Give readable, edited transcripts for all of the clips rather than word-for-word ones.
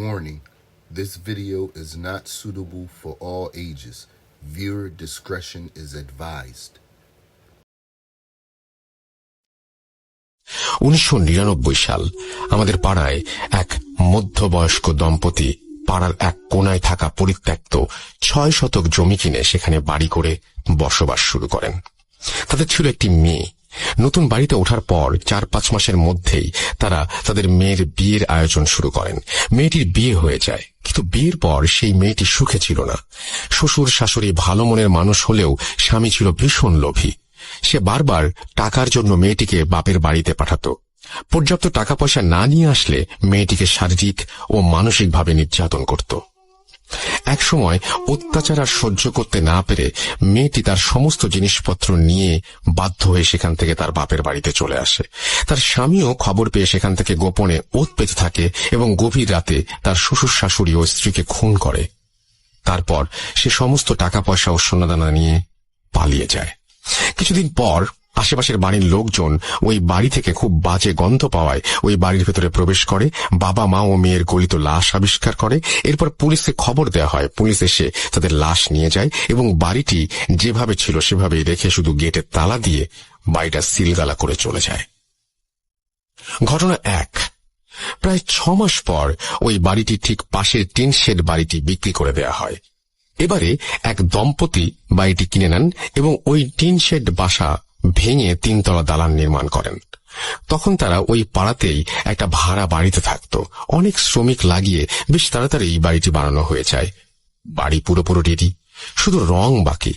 Warning, this video is not suitable for all ages. Viewer discretion is advised. 1999 সাল আমাদের পাড়ায় এক মধ্যবয়স্ক দম্পতি পাড়ার এক কোনায় থাকা পরিত্যক্ত 6 শতক জমি কিনে সেখানে বাড়ি করে বসবাস শুরু করেন। তাদের ছিল একটি মেয়ে। নতুন বাড়িতে ওঠার পর 4-5 মাসের মধ্যেই তারা তাদের মেয়ের বিয়ের আয়োজন শুরু করেন। মেয়েটির বিয়ে হয়ে যায়, কিন্তু বিয়ের পর সেই মেয়েটি সুখে ছিল না। শ্বশুর শাশুড়ি ভালো মনের মানুষ হলেও স্বামী ছিল ভীষণ লোভী। সে বারবার টাকার জন্য মেয়েটিকে বাপের বাড়িতে পাঠাতো। পর্যাপ্ত টাকা পয়সা না নিয়ে আসলে মেয়েটিকে শারীরিক ও মানসিকভাবে নির্যাতন করত। এক সময় অত্যাচার আর সহ্য করতে না পেরে মেয়েটি তার সমস্ত জিনিসপত্র নিয়ে বাধ্য হয়ে সেখান থেকে তার বাপের বাড়িতে চলে আসে। তার স্বামীও খবর পেয়ে সেখান থেকে গোপনে ওৎ পেতে থাকে এবং গভীর রাতে তার শ্বশুর শাশুড়ি ও স্ত্রীকে খুন করে। তারপর সে সমস্ত টাকা পয়সা ও সোনাদানা নিয়ে পালিয়ে যায়। কিছুদিন পর আশেপাশের বাড়ির লোকজন ওই বাড়ি থেকে খুব বাজে গন্ধ পাওয়ায় ওই বাড়ির ভেতরে প্রবেশ করে। বাবা মা ও মেয়ের গলিত লাশ আবিষ্কার করে। এরপর পুলিশকে খবর দেওয়া হয়। পুলিশ এসে তাদের লাশ নিয়ে যায় এবং বাড়িটি যেভাবে ছিল সেভাবেই রেখে শুধু গেটে তালা দিয়ে বাড়িটা সিলগালা করে চলে যায়। ঘটনা 1। প্রায় 6 মাস পর ওই বাড়িটি ঠিক পাশের টিন শেড বাড়িটি বিক্রি করে দেওয়া হয়। এবারে এক দম্পতি বাড়িটি কিনে নেন এবং ওই টিন শেড বাসা ভেঙে 3 তলা দালান নির্মাণ করেন। তখন তারা ওই পাড়াতেই একটা ভাড়া বাড়িতে থাকত। অনেক শ্রমিক লাগিয়ে বেশ তাড়াতাড়ি এই বাড়িটি বানানো হয়ে যায়। বাড়ি পুরোপুরি রেডি, শুধু রং বাকি।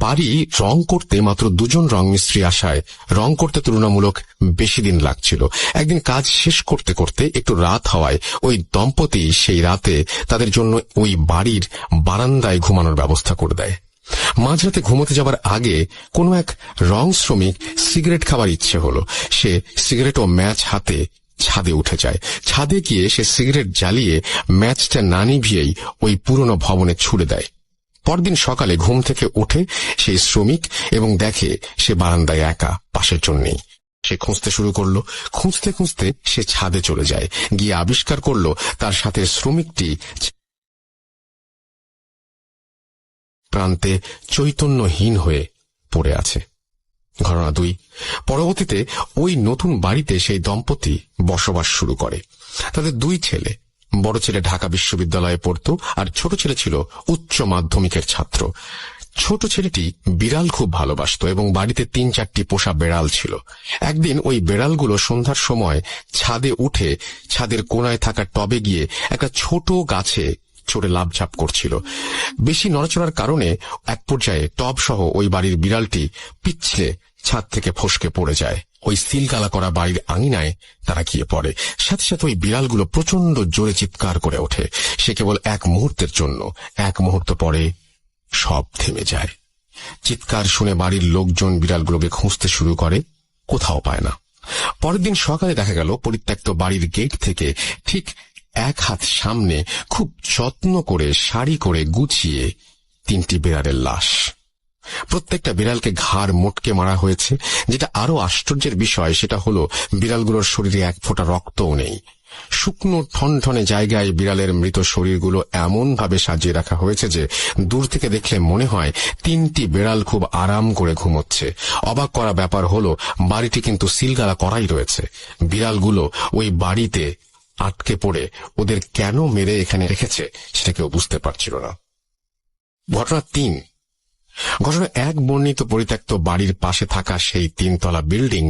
বাড়ি রং করতে মাত্র 2 জন রং মিস্ত্রি আসায় রং করতে তুলনামূলক বেশি দিন লাগছিল। একদিন কাজ শেষ করতে করতে একটু রাত হওয়ায় ওই দম্পতি সেই রাতে তাদের জন্য ওই বাড়ির বারান্দায় ঘুমানোর ব্যবস্থা করে দেয়। মাঝরাতে ঘুমোতে যাবার আগে কোনো এক রং শ্রমিক সিগারেট খাবার ইচ্ছে হলো। সে সিগারেট ও ম্যাচ হাতে ছাদে উঠে যায়। ছাদে গিয়ে সে সিগারেট জ্বালিয়ে ম্যাচটা না নিভিয়েই ওই পুরনো ভবনে ছুড়ে দেয়। পরদিন সকালে ঘুম থেকে ওঠে সেই শ্রমিক এবং দেখে সে বারান্দায় একা, পাশের জন নেই। সে খুঁজতে শুরু করলো। খুঁজতে খুঁজতে সে ছাদে চলে যায়। গিয়ে আবিষ্কার করলো তার সাথে শ্রমিকটি প্রান্তে চৈতন্যহীন হয়ে পড়ে আছে। ঘটনা 2। পরবর্তীতে ওই নতুন বাড়িতে সেই দম্পতি বসবাস শুরু করে। তাদের 2 ছেলে। বড় ছেলে ঢাকা বিশ্ববিদ্যালয়ে পড়ত আর ছোট ছেলে ছিল উচ্চ মাধ্যমিকের ছাত্র। ছোট ছেলেটি বিড়াল খুব ভালোবাসত এবং বাড়িতে 3-4টি পোষা বেড়াল ছিল। একদিন ওই বেড়ালগুলো সন্ধ্যার সময় ছাদে উঠে ছাদের কোনায় থাকা টবে গিয়ে একটা ছোট গাছে চড়ে লাফঝাপ করছিল। বেশি নড়াচড়ার কারণে এক পর্যায়ে টব সহ ওই বাড়ির বিড়ালটি পিছলে ছাদ থেকে ফসকে পড়ে যায়। ওই সিলগালা করা বাড়ির আঙিনায় তারা গিয়ে পড়ে। সাথে সাথে ওই বিড়ালগুলো প্রচন্ড জোরে চিৎকার করে ওঠে। সে কেবল এক মুহূর্তের জন্য। 1 মুহূর্ত পরে সব থেমে যায়। চিৎকার শুনে বাড়ির লোকজন বিড়ালগুলোকে খুঁজতে শুরু করে, কোথাও পায় না। পরের দিন সকালে দেখা গেল পরিত্যক্ত বাড়ির গেট থেকে ঠিক 1 হাত সামনে খুব যত্ন করে সারি করে গুছিয়ে 3টি বিড়ালের লাশ। প্রত্যেকটা বিড়ালকে ঘাড় মোটকে মারা হয়েছে। যেটা আরো আশ্চর্যের বিষয় সেটা হলো বিড়ালগুলোর শরীরে 1 ফোঁটা রক্তও নেই। শুকনো ঠনঠনে জায়গায় বিড়ালের মৃত শরীরগুলো এমন ভাবে সাজিয়ে রাখা হয়েছে যে দূর থেকে দেখলে মনে হয় 3টি বিড়াল খুব আরাম করে ঘুমোচ্ছে। অবাক করা ব্যাপার হলো বাড়িটি কিন্তু সিলগালা করাই রয়েছে। বিড়ালগুলো ওই বাড়িতে আটকে পড়ে ওদের কেন মেরে এখানে রেখেছে সেটা কেউ বুঝতে পারছিল না। ঘটনা 3। ঘটনা 1 বর্ণিত পরিত্যক্ত বাড়ির পাশে থাকা সেই 3 তলা বিল্ডিং।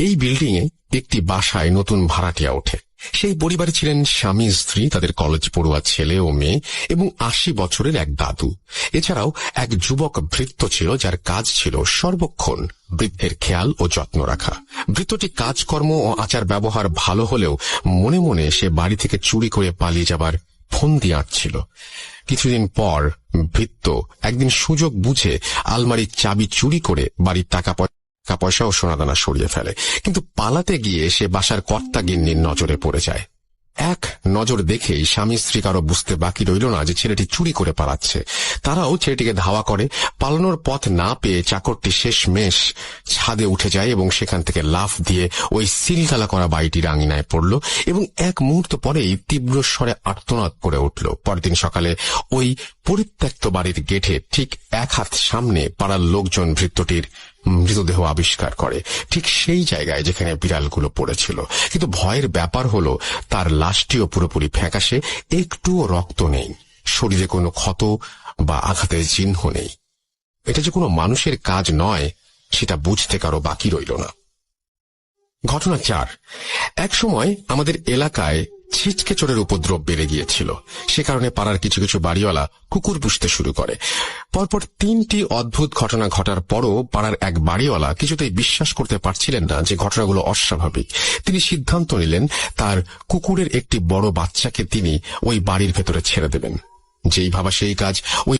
এই বিল্ডিং এ একটি বাসায় নতুন ভাড়াটিয়া ওঠে। সেই পরিবারে ছিলেন স্বামী স্ত্রী, তাদের কলেজ পড়ুয়া ছেলে ও মেয়ে এবং 80 বছরের এক দাদু। এছাড়াও এক যুবক ভৃত্য ছিল যার কাজ ছিল সর্বক্ষণ বৃদ্ধের খেয়াল ও যত্ন রাখা। ভৃত্যটি কাজকর্ম ও আচার ব্যবহার ভালো হলেও মনে মনে সে বাড়ি থেকে চুরি করে পালিয়ে যাবার ফন্দি আঁটছিল। কিছুদিন পর ভৃত্য একদিন সুযোগ বুঝে আলমারির চাবি চুরি করে বাড়ির টাকা পয়সা ও সোনাদানা সরিয়ে ফেলে। কিন্তু পালাতে গিয়ে সে বাসার কর্তা গিন্নির নজরে পড়ে যায়। এক নজর দেখেই স্বামী স্ত্রী কারো বুঝতে বাকি রইল না যে ছেলেটি চুরি করে পালাচ্ছে। তারাও ছেলেটিকে ধাওয়া করে। পালানোর পথ না পেয়ে চাকরটি শেষমেশ ছাদে উঠে যায় এবং সেখান থেকে লাফ দিয়ে ওই সিলগালা করা বাড়িটির আঙিনায় পড়ল এবং এক মুহূর্ত পরেই তীব্র স্বরে আর্তনাদ করে উঠল। পরদিন সকালে ওই পরিত্যক্ত বাড়ির গেটে ঠিক এক হাত সামনে পাড়ার লোকজন ভৃত্যটির মৃতদেহ আবিষ্কার করে, ঠিক সেই জায়গায় যেখানে বিড়ালগুলো পড়েছিল। কিন্তু ভয়ের ব্যাপার হলো তার লাশটিও পুরোপুরি ফ্যাকাশে, একটুও রক্ত নেই, শরীরে কোনো ক্ষত বা আঘাতের চিহ্ন নেই। এটা যে কোনো মানুষের কাজ নয় সেটা বুঝতে কারো বাকি রইল না। ঘটনা 4। এক সময় আমাদের এলাকায় ছিচকে চোরের উপদ্রব বেড়ে গিয়েছিল। সে কারণে পাড়ার কিছু কিছু বাড়িওয়ালা কুকুর পুষতে শুরু করে। পরপর 3টি অদ্ভুত ঘটনা ঘটার পরও পাড়ার এক বাড়িওয়ালা কিছুতেই বিশ্বাস করতে পারছিলেন না যে ঘটনাগুলো অস্বাভাবিক। তিনি সিদ্ধান্ত নিলেন তার কুকুরের একটি বড় বাচ্চাকে তিনি ওই বাড়ির ভেতরে ছেড়ে দেবেন। যেই ভাবা সেই কাজ। ওই